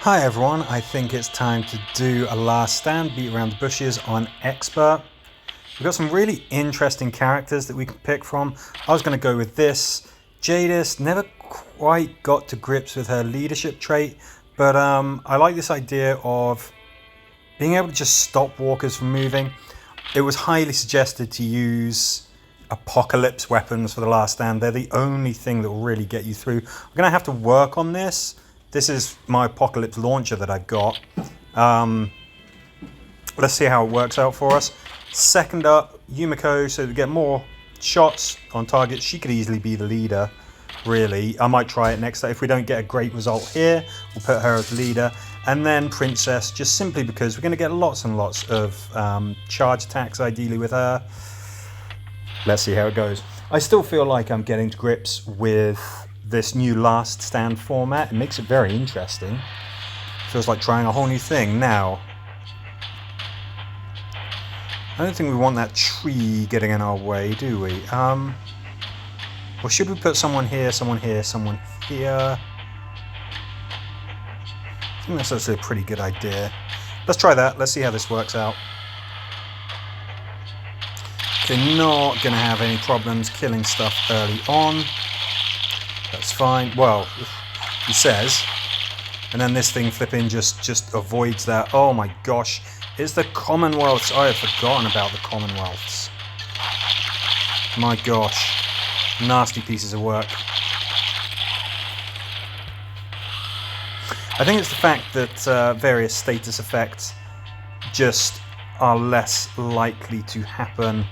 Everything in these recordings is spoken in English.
Hi everyone, I think it's time to do a last stand, beat around the bushes on Expert. We've got some really interesting characters that we can pick from. I was going to go with this. Jadis never quite got to grips with her leadership trait, but I like this idea of being able to just stop walkers from moving. It was highly suggested to use apocalypse weapons for the last stand. They're the only thing that will really get you through. I'm going to have to work on this. This is my apocalypse launcher that I got. Let's see how it works out for us. Second up, Yumiko, so to get more shots on target. She could easily be the leader, really. I might try it next time. If we don't get a great result here, we'll put her as leader. And then Princess, just simply because we're going to get lots and lots of charge attacks, ideally, with her. Let's see how it goes. I still feel like I'm getting to grips with this new last stand format. It makes it very interesting. Feels like trying a whole new thing. Now, I don't think we want that tree getting in our way, do we? Or should we put someone here, someone here, someone here? I think that's actually a pretty good idea. Let's try that. Let's see how this works out. They're not going to have any problems killing stuff early on. That's fine. Well, he says. And then this thing flipping just avoids that. Oh my gosh. It's the Commonwealths. I have forgotten about the Commonwealths. My gosh. Nasty pieces of work. I think it's the fact that various status effects just are less likely to happen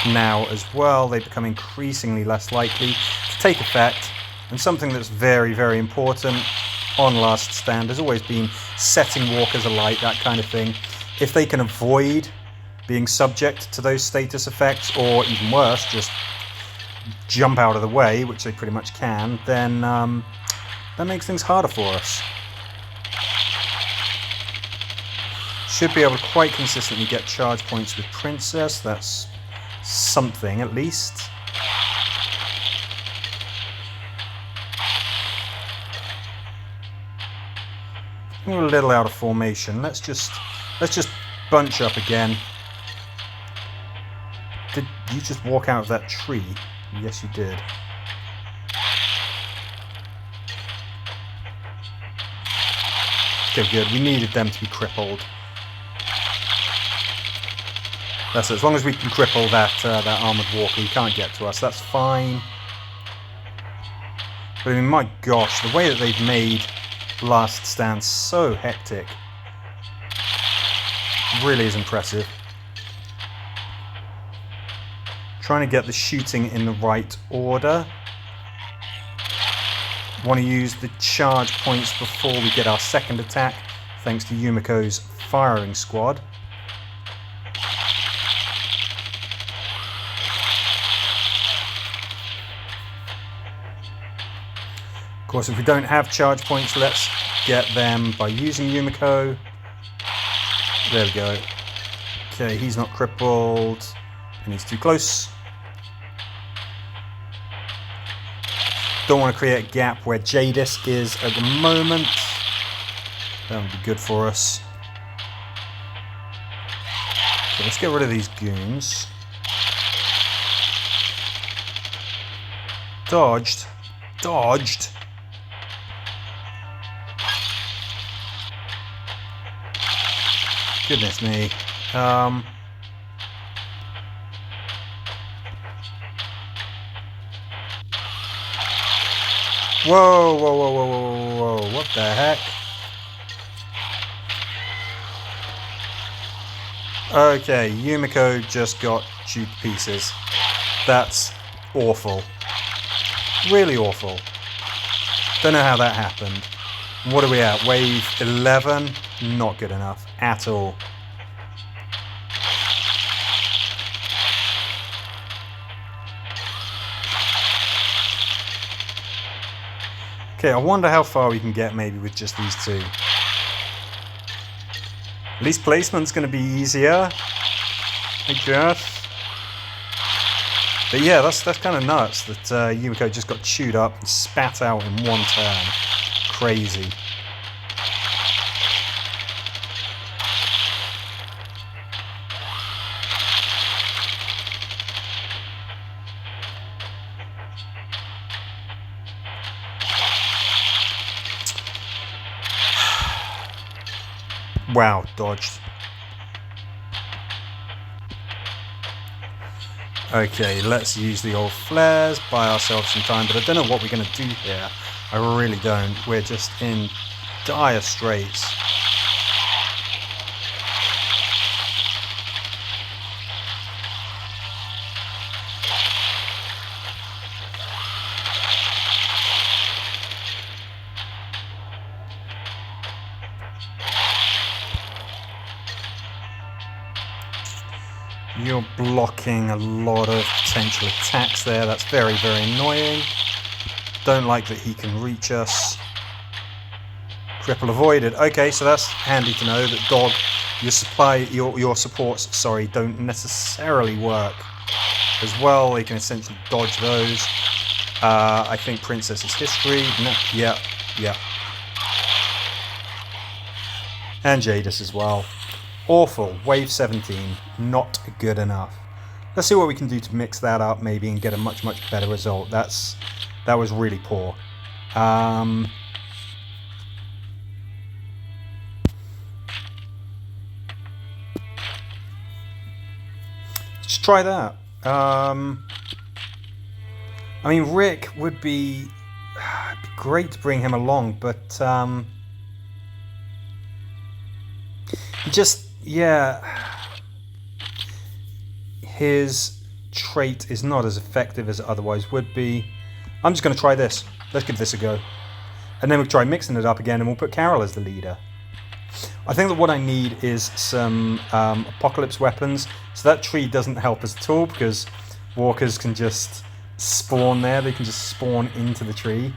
now as well. They become increasingly less likely to take effect, and something that's very, very important on last stand has always been setting walkers alight, that kind of thing. If they can avoid being subject to those status effects, or even worse, just jump out of the way, which they pretty much can, then that makes things harder for us. Should be able to quite consistently get charge points with Princess. That's something, at least. We're a little out of formation. Let's just bunch up again. Did you just walk out of that tree? Yes, you did. Okay, good. We needed them to be crippled. That's it. As long as we can cripple that armoured walker, he can't get to us. That's fine. But I mean, my gosh, the way that they've made last stand so hectic really is impressive. Trying to get the shooting in the right order. Want to use the charge points before we get our second attack, thanks to Yumiko's firing squad. Of course, if we don't have charge points, let's get them by using Yumiko. There we go. Okay, he's not crippled, and he's too close. Don't want to create a gap where Jadis is at the moment. That would be good for us. Okay, let's get rid of these goons. Dodged. Dodged. Goodness me. Whoa, whoa, whoa, whoa, whoa, whoa, whoa, what the heck? Okay, Yumiko just got chewed to pieces. That's awful. Really awful. Don't know how that happened. What are we at? Wave 11? Not good enough at all. Okay, I wonder how far we can get maybe with just these two. At least placement's going to be easier, I guess. But yeah, that's kind of nuts that Yumiko just got chewed up and spat out in one turn. Crazy. Wow, dodged. Okay, let's use the old flares, buy ourselves some time, but I don't know what we're going to do here. I really don't. We're just in dire straits. You're blocking a lot of potential attacks there. That's very, very annoying. Don't like that he can reach us. Cripple avoided. Okay, so that's handy to know that dog, your supports, sorry, don't necessarily work as well. They can essentially dodge those. I think Princess's history. No, yeah. And Jadis as well. Awful. Wave 17. Not good enough. Let's see what we can do to mix that up maybe and get a much, much better result. That was really poor. Let's try that. I mean, Rick would be... it'd be great to bring him along, but... just... yeah... his trait is not as effective as it otherwise would be. I'm just going to try this. Let's give this a go. And then we'll try mixing it up again and we'll put Carol as the leader. I think that what I need is some apocalypse weapons. So that tree doesn't help us at all because walkers can just spawn there. They can just spawn into the tree.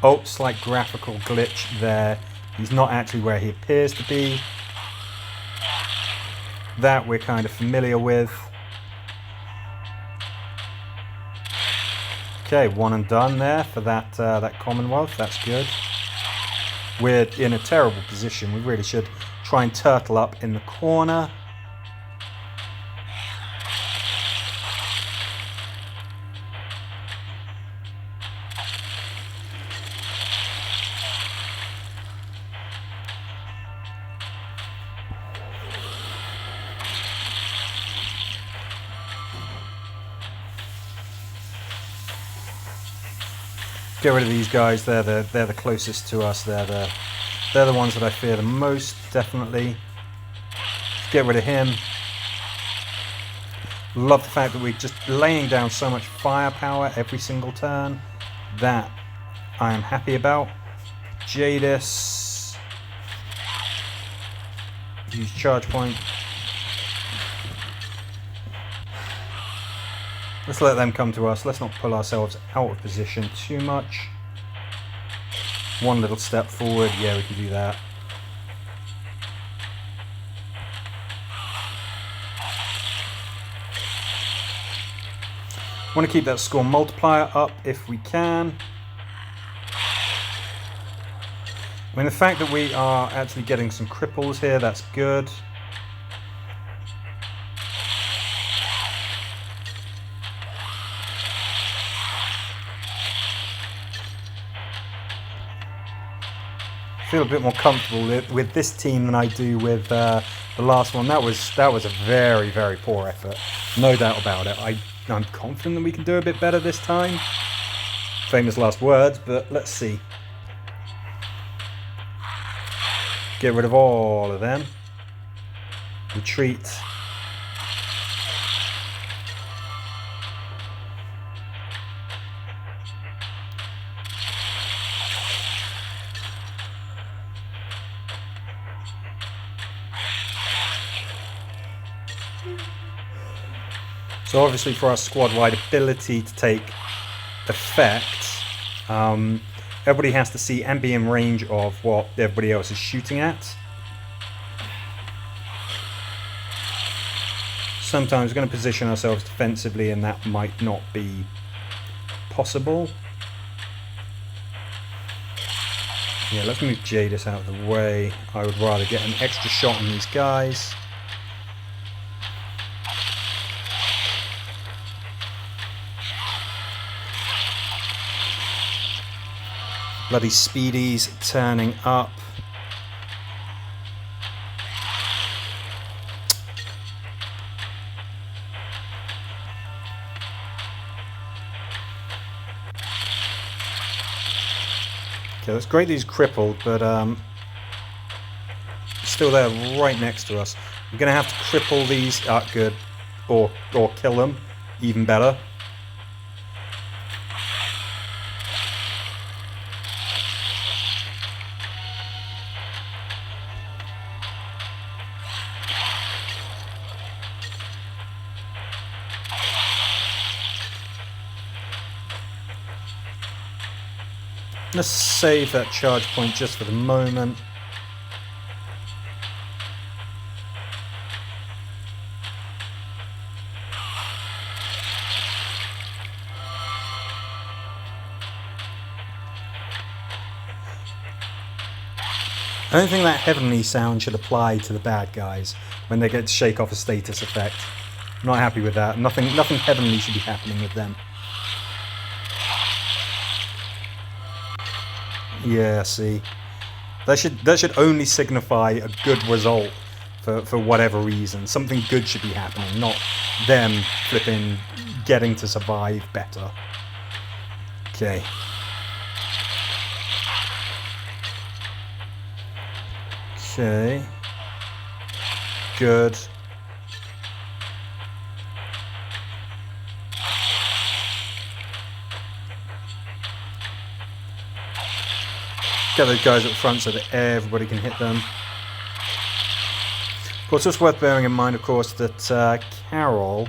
Oh, slight graphical glitch there. He's not actually where he appears to be. That we're kind of familiar with. Okay, one and done there for that that Commonwealth. That's good. We're in a terrible position. We really should try and turtle up in the corner. Get rid of these guys. They're the closest to us. They're the ones that I fear the most, definitely. Get rid of him. Love the fact that we're just laying down so much firepower every single turn. That I am happy about. Jadis. Use charge point. Let's let them come to us. Let's not pull ourselves out of position too much. One little step forward. Yeah, we can do that. Want to keep that score multiplier up if we can. I mean, the fact that we are actually getting some cripples here, that's good. I feel a bit more comfortable with this team than I do with the last one. That was a very, very poor effort. No doubt about it. I'm confident that we can do a bit better this time. Famous last words, but let's see. Get rid of all of them. Retreat. So obviously for our squad-wide ability to take effect, everybody has to see and be in range of what everybody else is shooting at. Sometimes we're going to position ourselves defensively and that might not be possible. Yeah, let's move Jadis out of the way. I would rather get an extra shot on these guys. Bloody speedies turning up. Okay, that's great that he's crippled, but still there right next to us. I'm going to have to cripple these. Good. Or kill them. Even better. Let's save that charge point just for the moment. I don't think that heavenly sound should apply to the bad guys when they get to shake off a status effect. I'm not happy with that. Nothing heavenly should be happening with them. Yeah, see. That should only signify a good result for whatever reason. Something good should be happening, not them flipping getting to survive better. Okay. Okay. Good. Get those guys up front so that everybody can hit them. Of course, it's worth bearing in mind, of course, that Carol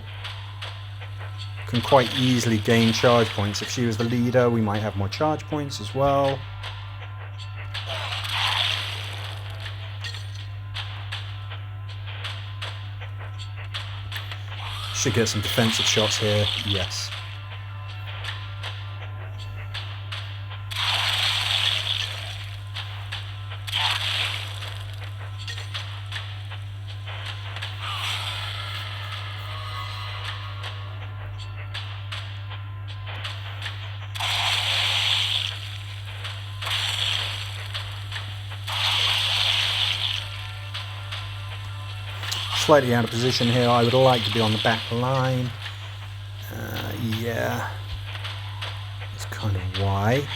can quite easily gain charge points. If she was the leader, we might have more charge points as well. Should get some defensive shots here, yes. Slightly out of position here. I would like to be on the back line. Yeah. That's kind of why.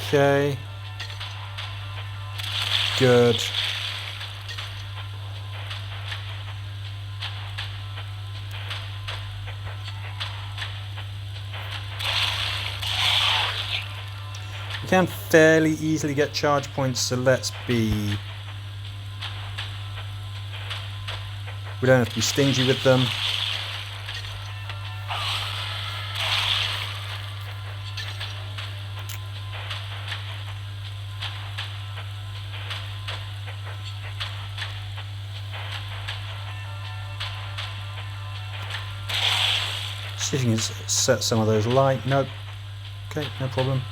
Okay. Good. We can fairly easily get charge points, so let's be... We don't have to be stingy with them. See if you can set some of those light. Nope. Okay, no problem.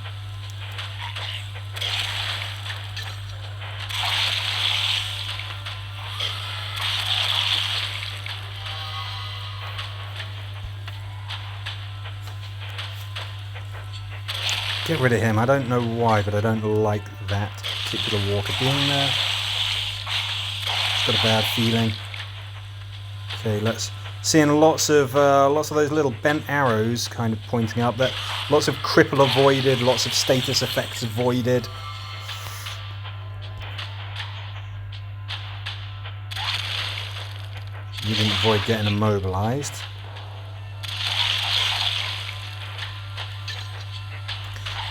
Get rid of him. I don't know why, but I don't like that particular walker being there. It's got a bad feeling. Okay, let's seeing lots of those little bent arrows kind of pointing up. That lots of cripple avoided, lots of status effects avoided. You didn't avoid getting immobilized.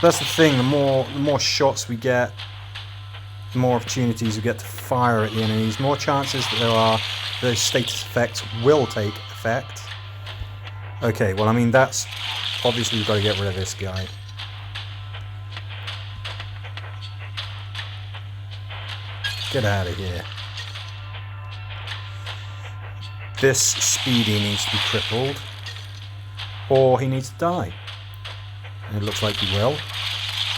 That's the thing, the more shots we get, the more opportunities we get to fire at the enemies, more chances that there are those status effects will take effect. Okay, well I mean that's... Obviously we've got to get rid of this guy. Get out of here. This Speedy needs to be crippled, or he needs to die. It looks like he will.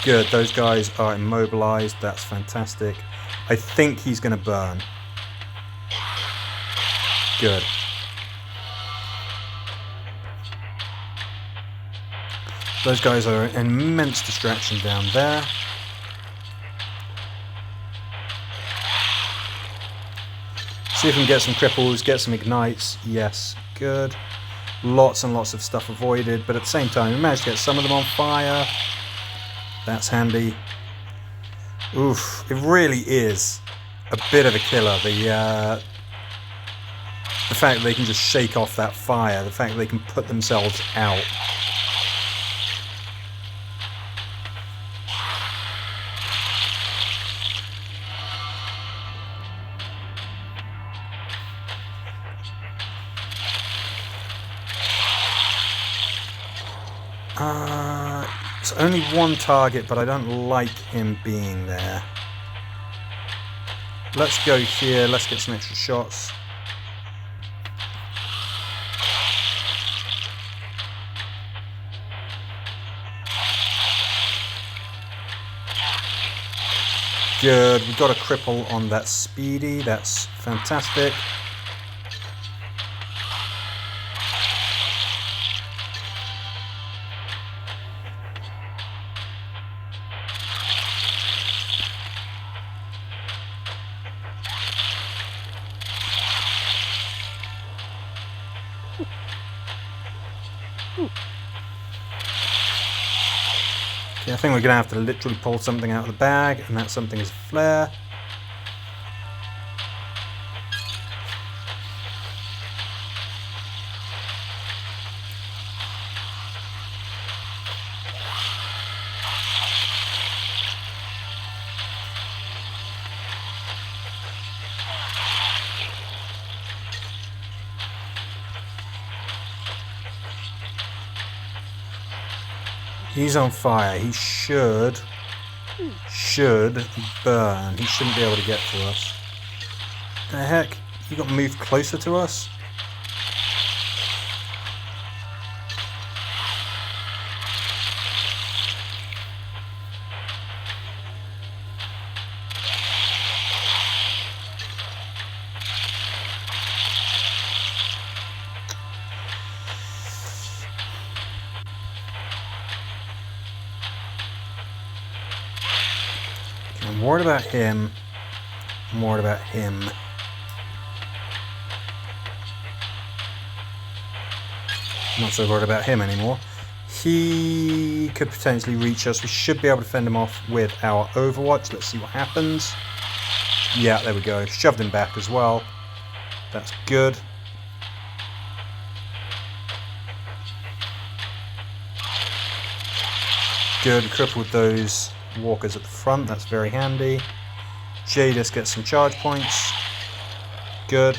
Good, those guys are immobilized. That's fantastic. I think he's going to burn. Good. Those guys are an immense distraction down there. See if we can get some cripples, get some ignites. Yes, good. Lots and lots of stuff avoided, but at the same time, we managed to get some of them on fire. That's handy. Oof, it really is a bit of a killer. The fact that they can just shake off that fire, the fact that they can put themselves out. It's only one target, but I don't like him being there. Let's go here, let's get some extra shots. Good, we got a cripple on that speedy, that's fantastic. Okay, I think we're going to have to literally pull something out of the bag, and that something is a flare. He's on fire. He should burn. He shouldn't be able to get to us. The heck? You got moved closer to us? I'm worried about him. I'm worried about him. Not so worried about him anymore. He could potentially reach us. We should be able to fend him off with our Overwatch. Let's see what happens. Yeah, there we go. Shoved him back as well. That's good. Good. Crippled those walkers at the front. That's very handy. Jadis gets some charge points. Good.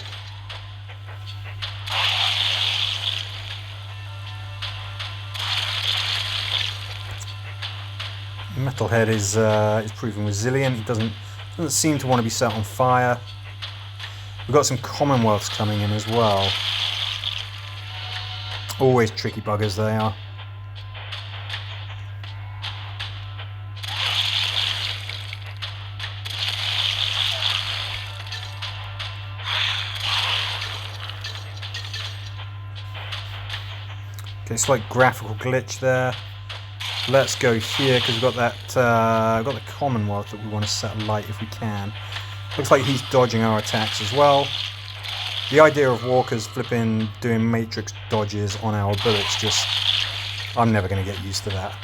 Metalhead is proving resilient. He doesn't seem to want to be set on fire. We've got some Commonwealths coming in as well. Always tricky buggers they are. Okay, slight graphical glitch there. Let's go here because we've got that. Got the Commonwealth that we want to set alight if we can. Looks like he's dodging our attacks as well. The idea of walkers flipping doing matrix dodges on our bullets, just I'm never going to get used to that.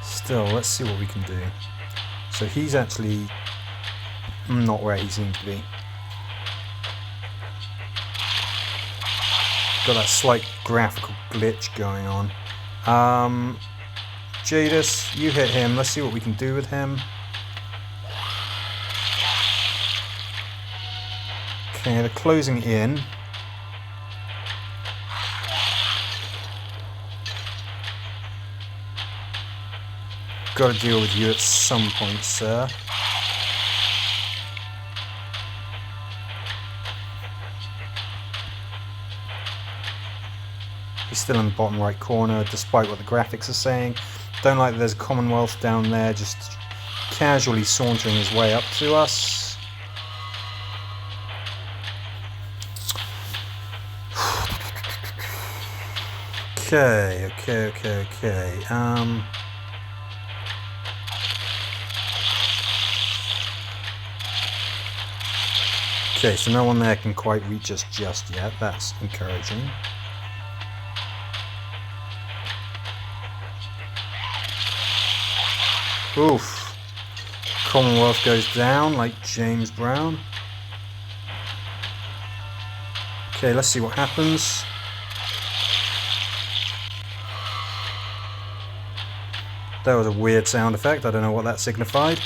Still, let's see what we can do. So he's actually not where he seems to be. Got that slight graphical glitch going on. Jadis, you hit him. Let's see what we can do with him. Okay, they're closing in. Got to deal with you at some point, sir. He's still in the bottom right corner, despite what the graphics are saying. Don't like that there's a Commonwealth down there, just casually sauntering his way up to us. Okay. Okay, so no one there can quite reach us just yet. That's encouraging. Oof. Commonwealth goes down like James Brown. Okay, let's see what happens. That was a weird sound effect. I don't know what that signified.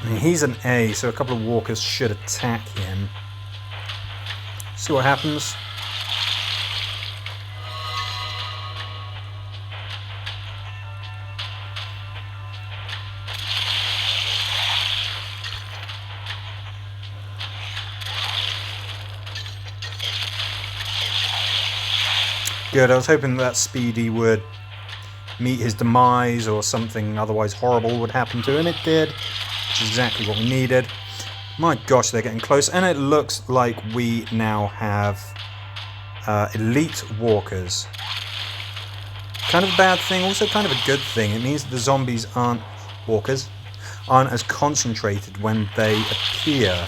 I mean, he's an A, so a couple of walkers should attack him. See what happens. Good, I was hoping that Speedy would meet his demise or something otherwise horrible would happen to him. It did, which is exactly what we needed. My gosh, they're getting close, and it looks like we now have elite walkers. Kind of a bad thing, also kind of a good thing. It means that the zombies aren't as concentrated when they appear.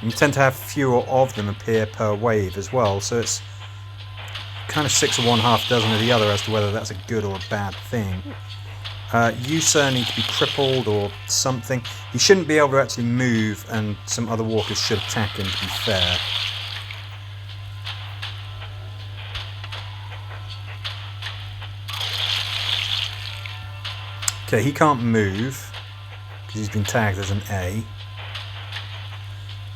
And you tend to have fewer of them appear per wave as well, so it's kind of 6 of one, half dozen of the other as to whether that's a good or a bad thing. You, sir, need to be crippled or something. He shouldn't be able to actually move, and some other walkers should attack him, to be fair. Okay, he can't move because he's been tagged as an A.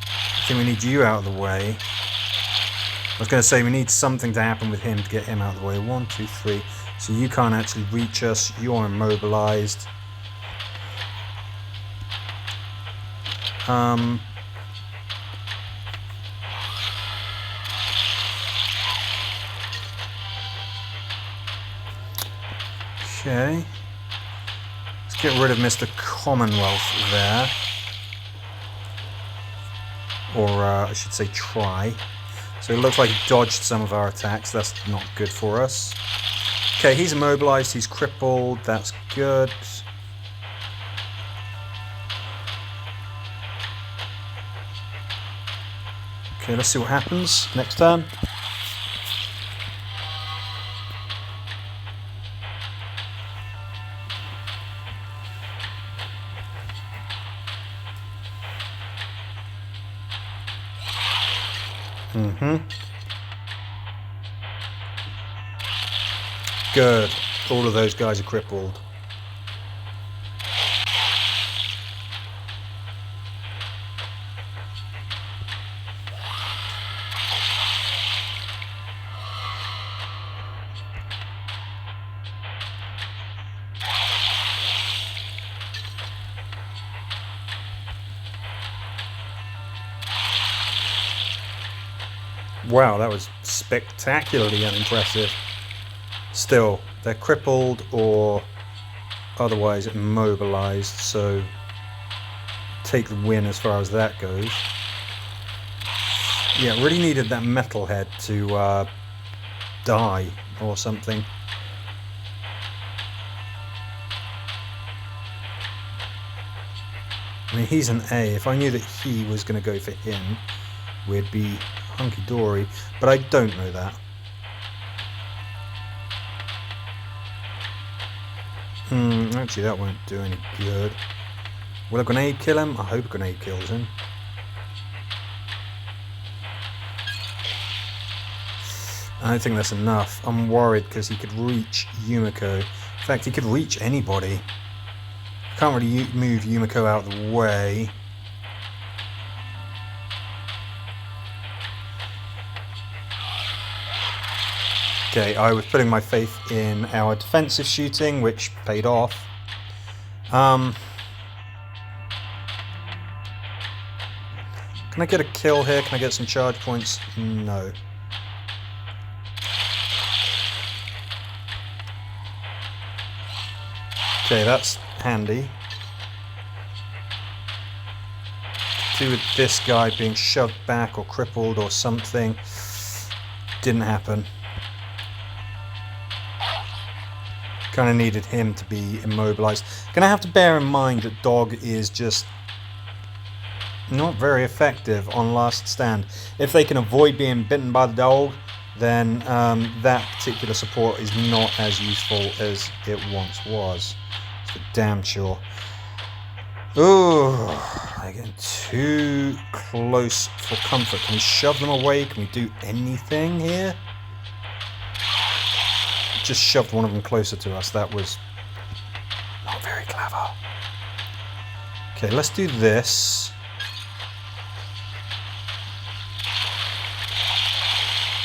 I think we need you out of the way. I was going to say we need something to happen with him to get him out of the way. 1, 2, 3. So you can't actually reach us. You're immobilized. Okay. Let's get rid of Mr. Commonwealth there. Or I should say try. So it looks like he dodged some of our attacks. That's not good for us. Okay, he's immobilized, he's crippled, that's good. Okay, let's see what happens next turn. Good. All of those guys are crippled. Wow, that was spectacularly unimpressive. Still, they're crippled or otherwise immobilized, so take the win as far as that goes. Yeah, really needed that metalhead to die or something. I mean, he's an A. If I knew that he was going to go for him, we'd be hunky-dory, but I don't know that. Actually, that won't do any good. Will a grenade kill him? I hope a grenade kills him. I don't think that's enough. I'm worried because he could reach Yumiko. In fact, he could reach anybody. I can't really move Yumiko out of the way. Okay, I was putting my faith in our defensive shooting, which paid off. Can I get a kill here? Can I get some charge points? No. Okay, that's handy. Do with this guy being shoved back or crippled or something. Didn't happen. Kind of needed him to be immobilized. Gonna have to bear in mind that dog is just not very effective on last stand. If they can avoid being bitten by the dog, then that particular support is not as useful as it once was. For damn sure. Ooh, they're getting too close for comfort. Can we shove them away? Can we do anything here? Just shoved one of them closer to us. That was not very clever. Okay, let's do this.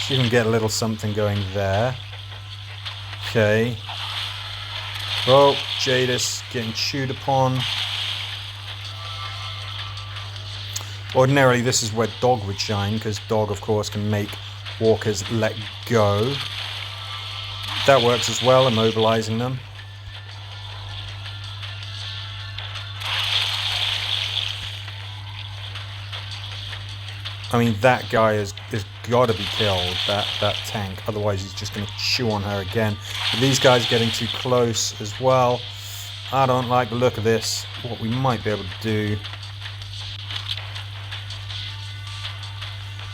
So you can get a little something going there. Okay. Oh, Jadis getting chewed upon. Ordinarily, this is where dog would shine, because dog, of course, can make walkers let go. That works as well, immobilizing them. I mean, that guy has got to be killed, that tank. Otherwise, he's just going to chew on her again. But these guys are getting too close as well. I don't like the look of this. What we might be able to do...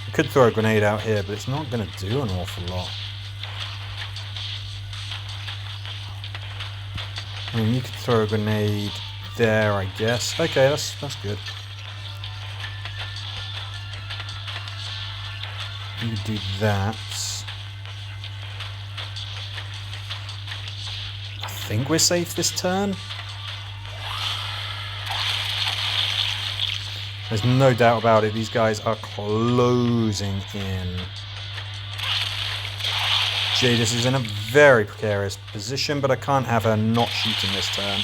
We could throw a grenade out here, but it's not going to do an awful lot. I mean, you could throw a grenade there, I guess. Okay, that's good. You do that. I think we're safe this turn. There's no doubt about it. These guys are closing in. Jadis is in a very precarious position, but I can't have her not shooting this turn.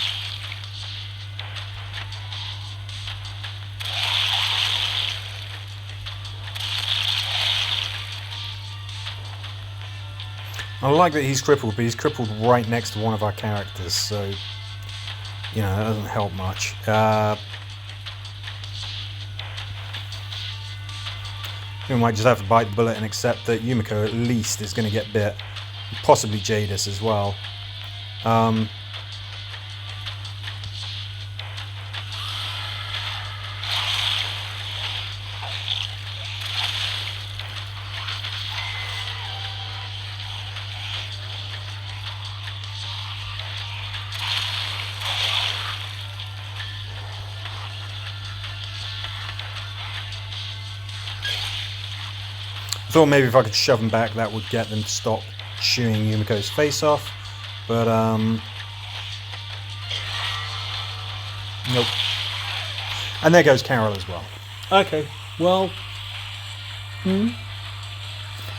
I like that he's crippled, but he's crippled right next to one of our characters, so, you know, that doesn't help much. We might just have to bite the bullet and accept that Yumiko at least is going to get bit. Possibly Jadis as well. I thought maybe if I could shove them back, that would get them to stop chewing Yumiko's face off, but nope. And there goes Carol as well. Okay, well,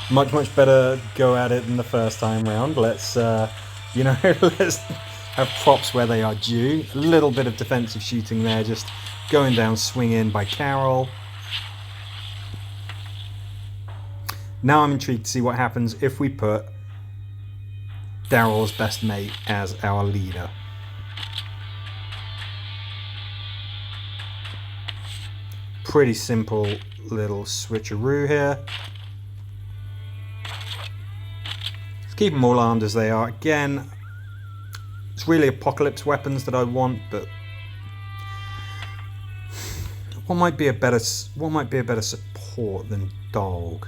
much better go at it than the first time round. Let's, you know, let's have props where they are due. A little bit of defensive shooting there, just going down, swing in by Carol. Now I'm intrigued to see what happens if we put Daryl's best mate as our leader. Pretty simple little switcheroo here. Let's keep them all armed as they are. Again, it's really apocalypse weapons that I want, but what might be a better support than dog?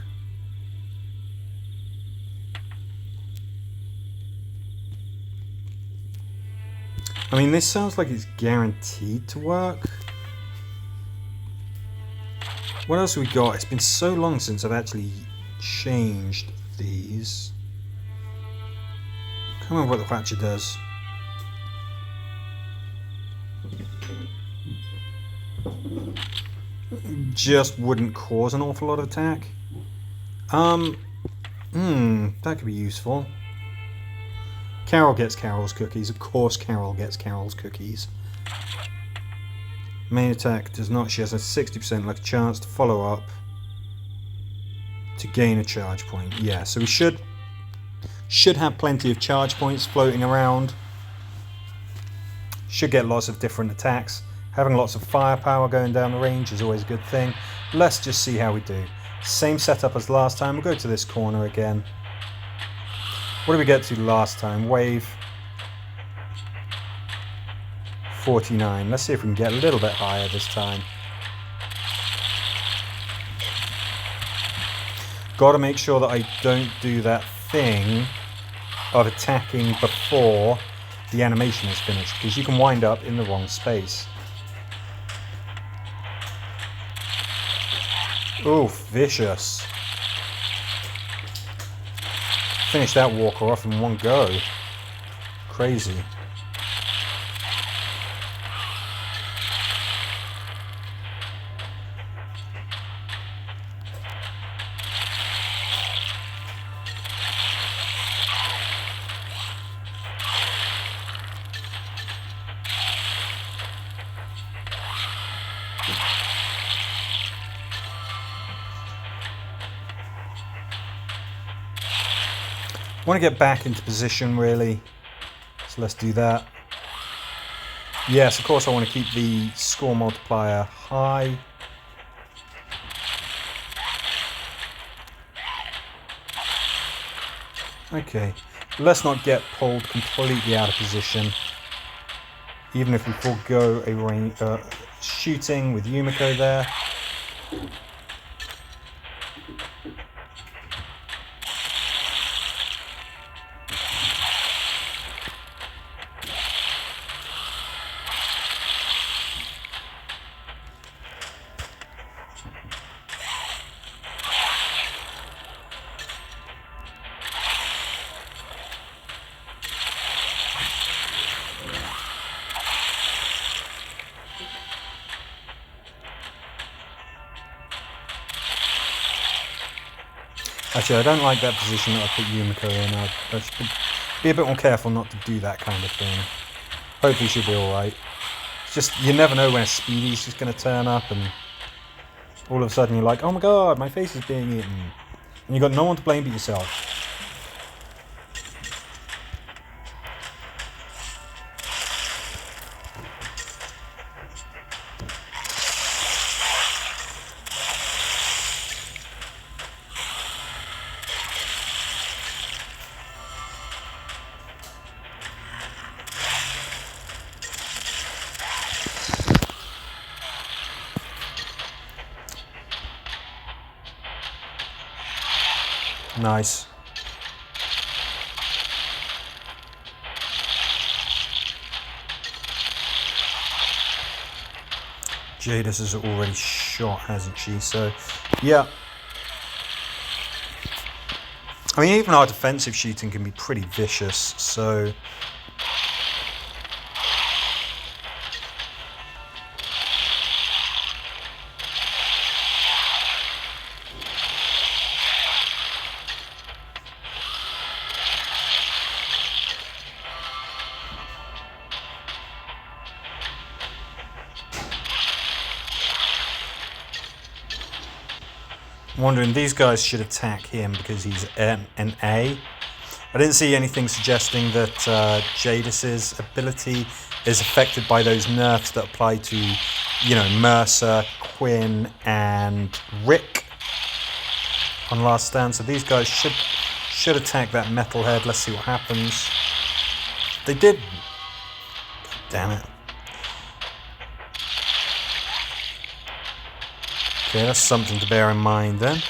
I mean, this sounds like it's guaranteed to work. What else have we got? It's been so long since I've actually changed these. I can't remember what the Thatcher does. Just wouldn't cause an awful lot of attack. That could be useful. Carol gets Carol's cookies. Of course Carol gets Carol's cookies. Main attack does not. She has a 60% like chance to follow up to gain a charge point. Yeah, so we should have plenty of charge points floating around. Should get lots of different attacks. Having lots of firepower going down the range is always a good thing. Let's just see how we do. Same setup as last time. We'll go to this corner again. What did we get to last time? Wave 49. Let's see if we can get a little bit higher this time. Got to make sure that I don't do that thing of attacking before the animation is finished, because you can wind up in the wrong space. Oof, vicious. Finish that walker off in one go. Crazy. I want to get back into position really, so let's do that. Yes, of course I want to keep the score multiplier high. Okay, let's not get pulled completely out of position, even if we forego a range, shooting with Yumiko there. Actually, I don't like that position that I put Yumiko in. I should be a bit more careful not to do that kind of thing. Hopefully she'll be alright. It's just, you never know when a speedy's just going to turn up and all of a sudden you're like, oh my god, my face is being eaten. And you've got no one to blame but yourself. Nice. Jadis has already shot, hasn't she? So, yeah. I mean, even our defensive shooting can be pretty vicious, so... I'm wondering, these guys should attack him because he's an A. I didn't see anything suggesting that Jadis's ability is affected by those nerfs that apply to, you know, Mercer, Quinn, and Rick on Last Stand. So these guys should attack that metalhead. Let's see what happens. They did. God damn it. Okay, that's something to bear in mind then.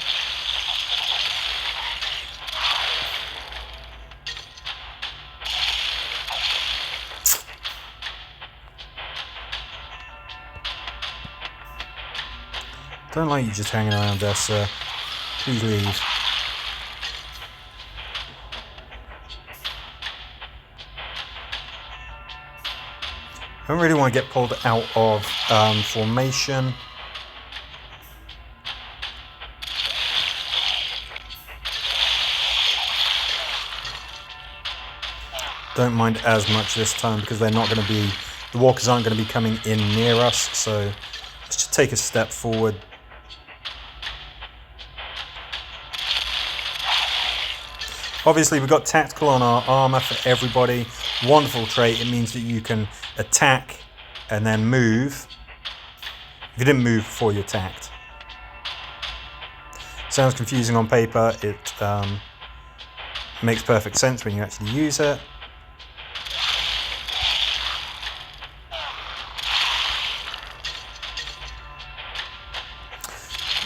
Don't like you just hanging around there, sir. Please leave. I don't really want to get pulled out of formation. Don't mind as much this time because they're not going to be, the walkers aren't going to be coming in near us, so let's just take a step forward. Obviously, we've got tactical on our armor for everybody. Wonderful trait. It means that you can attack and then move. If you didn't move before you attacked. Sounds confusing on paper. It makes perfect sense when you actually use it.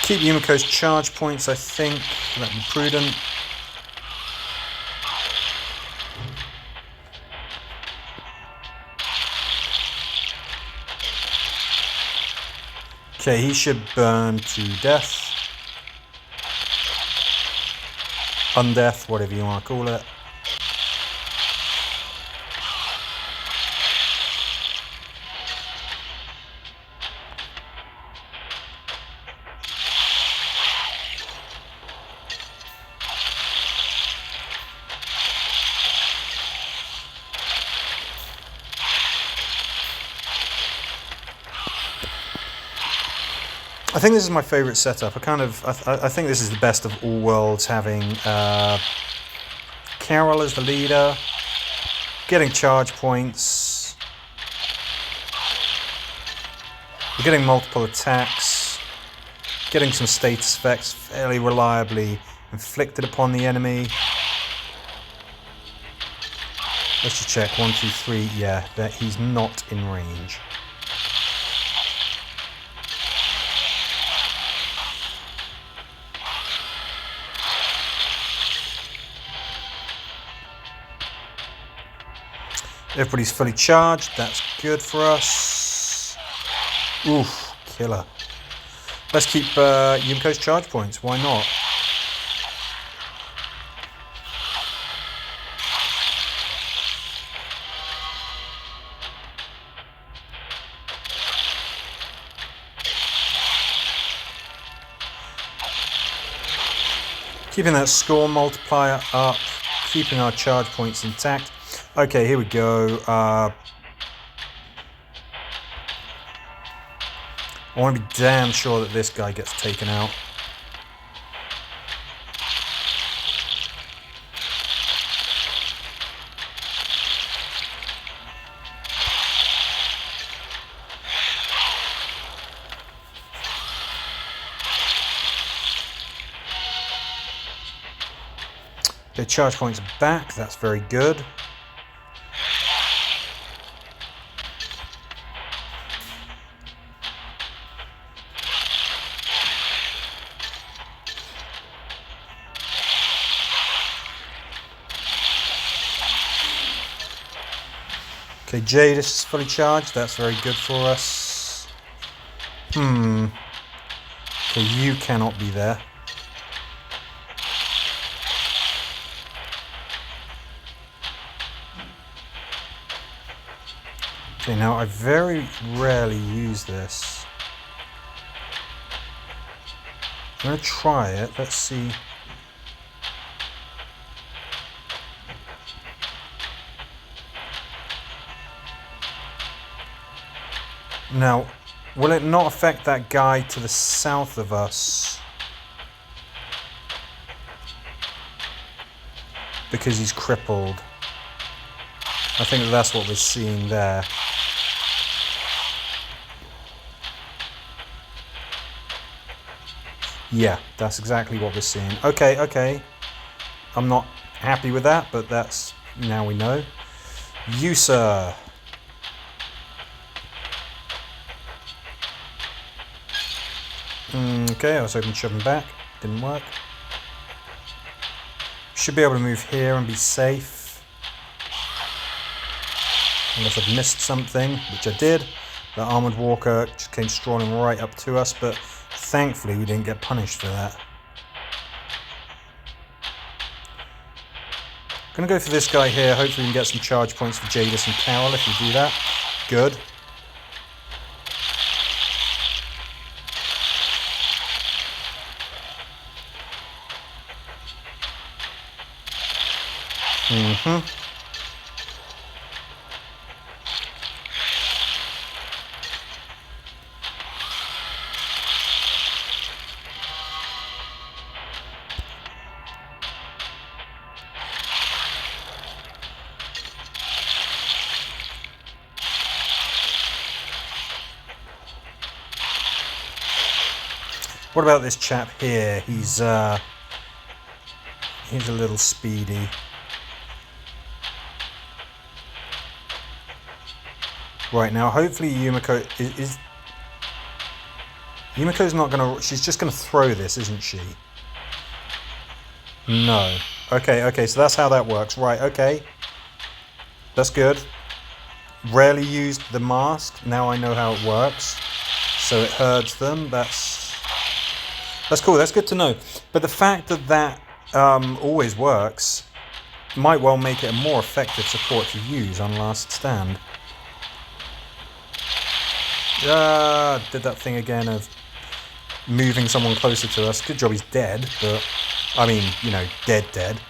Keep Yumiko's charge points, I think. That'd be prudent. Okay, he should burn to death. Undeath, whatever you want to call it. I think this is my favourite setup. I think this is the best of all worlds, having Carol as the leader, getting charge points, getting multiple attacks, getting some status effects fairly reliably inflicted upon the enemy. Let's just check. 1, 2, 3. Yeah, that he's not in range. Everybody's fully charged. That's good for us. Oof, killer. Let's keep Yumiko's charge points. Why not? Keeping that score multiplier up. Keeping our charge points intact. Okay, here we go. I want to be damn sure that this guy gets taken out. Okay, charge points back. That's very good. Okay, Jadis is fully charged. That's very good for us. Okay, you cannot be there. Okay, now I very rarely use this. I'm going to try it. Let's see. Now, will it not affect that guy to the south of us? Because he's crippled. I think that's what we're seeing there. Yeah, that's exactly what we're seeing. Okay. I'm not happy with that, but that's... now we know. You, sir. Okay, I was hoping to shove him back. Didn't work. Should be able to move here and be safe. Unless I've missed something, which I did. The armoured walker just came strolling right up to us, but thankfully we didn't get punished for that. Gonna go for this guy here. Hopefully we can get some charge points for Jadis and Carol if we do that. Good. What about this chap here? He's a little speedy. Right, now hopefully Yumiko is Yumiko's not gonna, she's just gonna throw this, isn't she? No. Okay, so that's how that works. Right, okay. That's good. Rarely used the mask. Now I know how it works. So it herds them. That's cool. That's good to know. But the fact that that always works might well make it a more effective support to use on last stand. Did that thing again of moving someone closer to us. Good job he's dead, but I mean, you know, dead.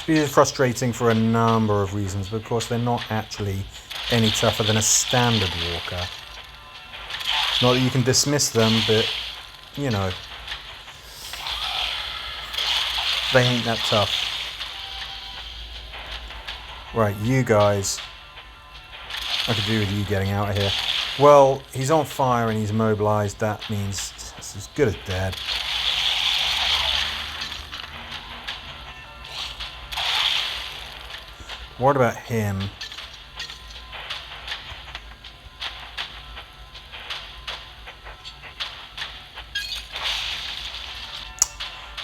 Speed is frustrating for a number of reasons, but of course they're not actually any tougher than a standard walker. Not that you can dismiss them, but, you know, they ain't that tough. Right, you guys. I could do with you getting out of here. Well, he's on fire and he's immobilized. That means it's as good as dead. What about him?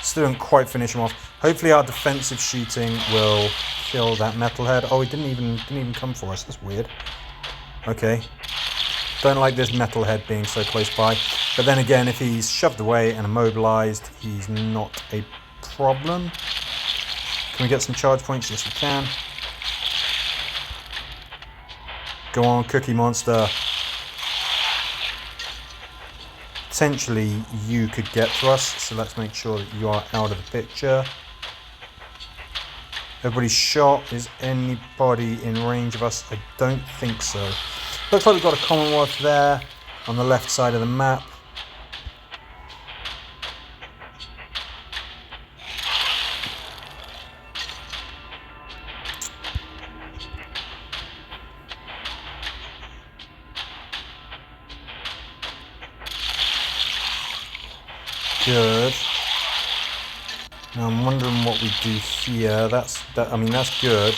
Still didn't quite finish him off. Hopefully our defensive shooting will kill that metalhead. Oh, he didn't even come for us. That's weird. Okay. Don't like this metalhead being so close by. But then again, if he's shoved away and immobilized, he's not a problem. Can we get some charge points? Yes, we can. Go on, Cookie Monster. Potentially you could get to us, so let's make sure that you are out of the picture. Everybody's shot. Is anybody in range of us? I don't think so. Looks like we've got a Commonwealth there on the left side of the map. Good. Now I'm wondering what we do here. I mean, that's good.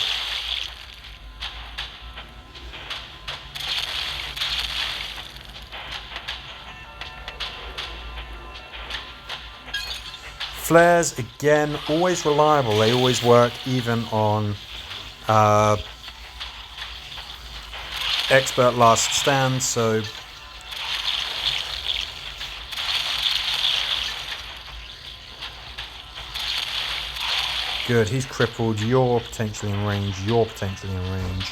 Flares, again, always reliable. They always work, even on expert last stand, so good. He's crippled. You're potentially in range. You're potentially in range.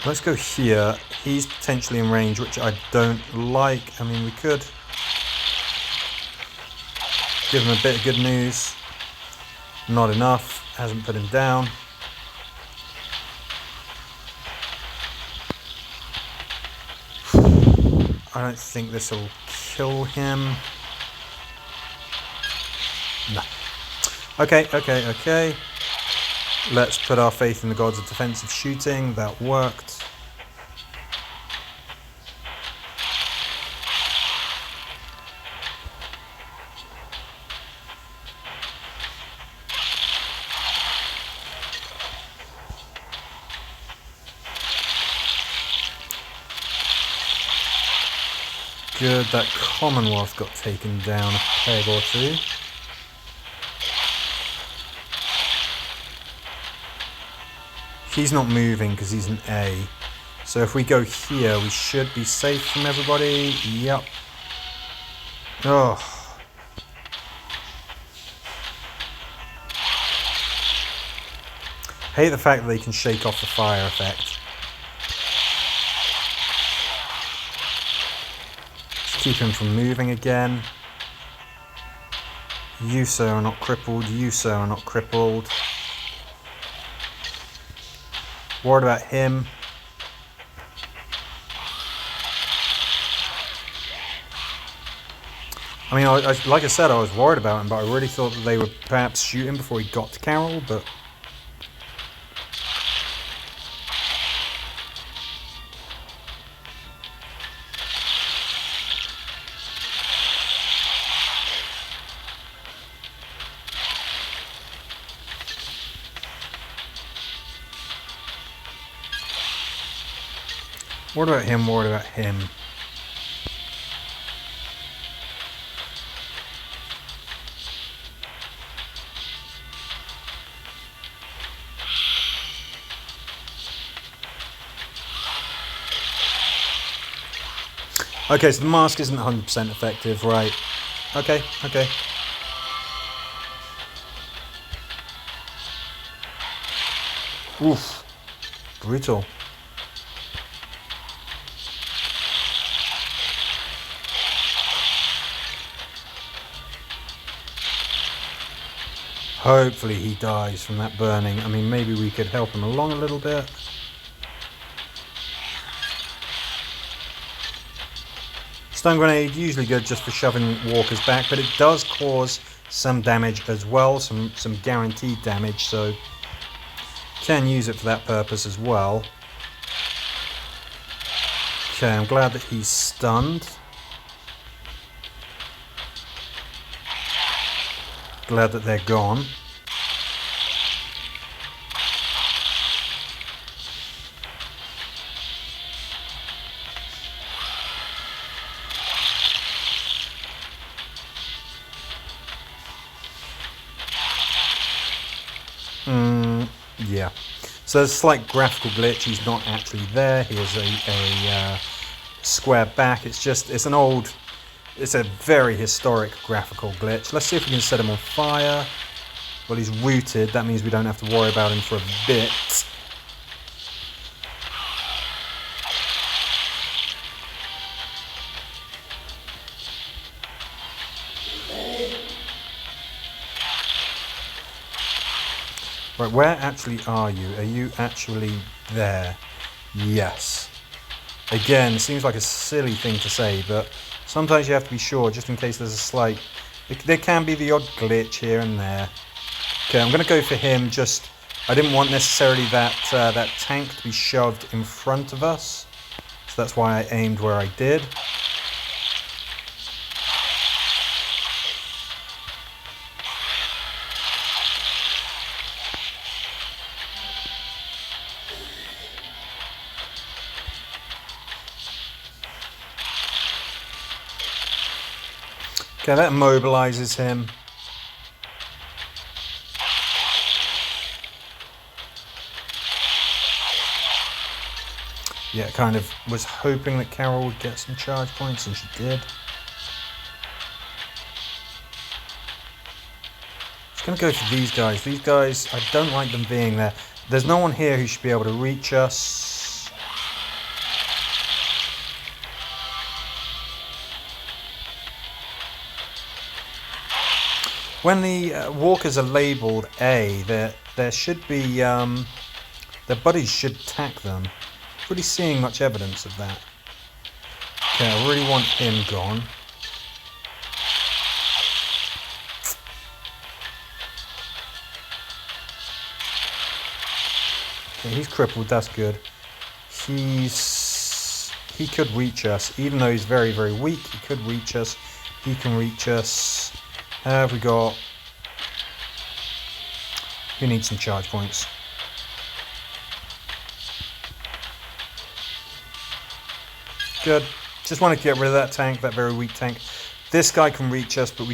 Let's go here. He's potentially in range, which I don't like. I mean, we could give him a bit of good news. Not enough. Hasn't put him down. I don't think this will kill him. No. Okay. Let's put our faith in the gods of defensive shooting. That worked. Good, that Commonwealth got taken down a peg or two. He's not moving because he's an A. So if we go here, we should be safe from everybody. Yep. Oh. Hate the fact that they can shake off the fire effect. Just keep him from moving again. You, sir, are not crippled. You, sir, are not crippled. Worried about him. I mean, like I said, I was worried about him, but I really thought that they would perhaps shoot him before he got to Carol, but... What about him? What about him? Okay, so the mask isn't 100% effective, right? Okay, okay. Oof. Brutal. Hopefully he dies from that burning. I mean, maybe we could help him along a little bit. Stun grenade, usually good just for shoving walkers back, but it does cause some damage as well, some guaranteed damage, so can use it for that purpose as well. Okay, I'm glad that he's stunned. Glad that they're gone. Yeah. So there's a slight graphical glitch. He's not actually there. He has a square back. It's a very historic graphical glitch. Let's see if we can set him on fire. Well, he's rooted. That means we don't have to worry about him for a bit. Right, where actually are you? Are you actually there? Yes. Again, it seems like a silly thing to say, but sometimes you have to be sure, just in case there's a slight... There can be the odd glitch here and there. Okay, I'm going to go for him, just... I didn't want necessarily that tank to be shoved in front of us, so that's why I aimed where I did. Okay, that immobilizes him. Yeah, kind of was hoping that Carol would get some charge points, and she did. Just gonna go for these guys. These guys, I don't like them being there. There's no one here who should be able to reach us. When the walkers are labelled A, there should be their buddies should attack them. Not really seeing much evidence of that. Okay, I really want him gone. Okay, he's crippled. That's good. He could reach us, even though he's very, very weak. He could reach us. He can reach us. Have we got... Who needs some charge points? Good. Just want to get rid of that tank, that very weak tank. This guy can reach us, but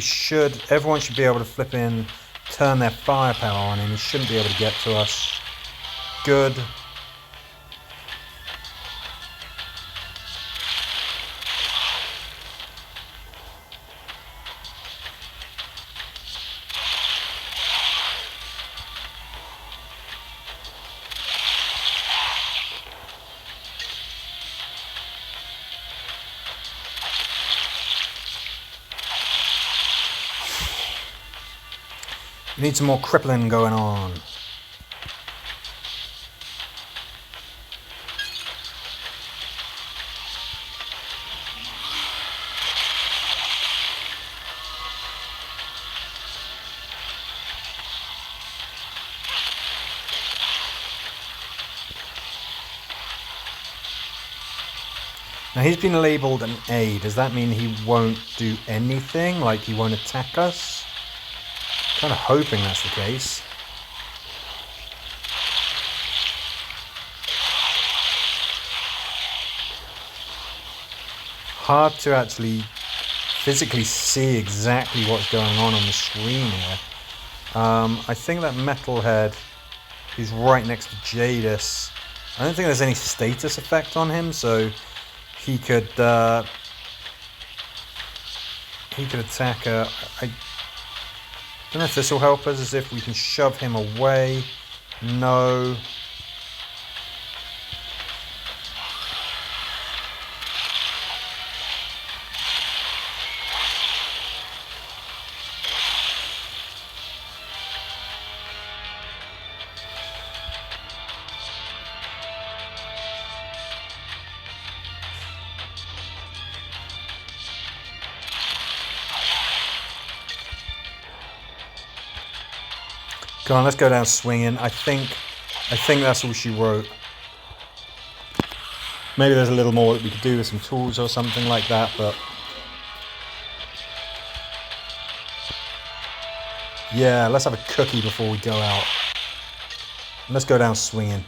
everyone should be able to flip in, turn their firepower on him. He shouldn't be able to get to us. Good. We need some more crippling going on. Now he's been labelled an A. Does that mean he won't do anything? Like he won't attack us? Kind of hoping that's the case. Hard to actually physically see exactly what's going on the screen here. I think that metalhead is right next to Jadis. I don't think there's any status effect on him, so he could attack her. I don't know if this will help us, as if we can shove him away. No. Come on, let's go down swinging. I think that's all she wrote. Maybe there's a little more that we could do with some tools or something like that, but yeah, let's have a cookie before we go out. Let's go down swinging.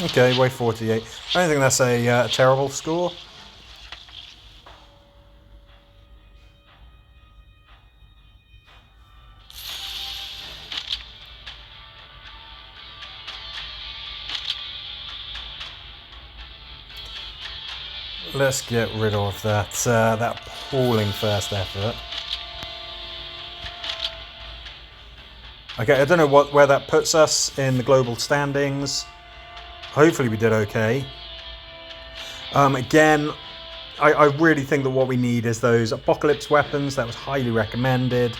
Okay, way 48. I don't think that's a terrible score. Let's get rid of that appalling first effort. Okay, I don't know where that puts us in the global standings. Hopefully we did okay. Again, I really think that what we need is those apocalypse weapons. That was highly recommended.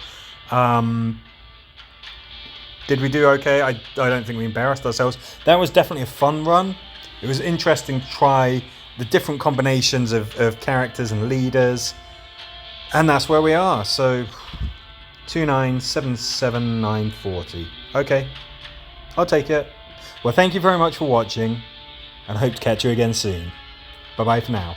Did we do okay? I don't think we embarrassed ourselves. That was definitely a fun run. It was interesting to try the different combinations of characters and leaders. And that's where we are. So 2977,940. Okay, I'll take it. Well, thank you very much for watching, and I hope to catch you again soon. Bye bye for now.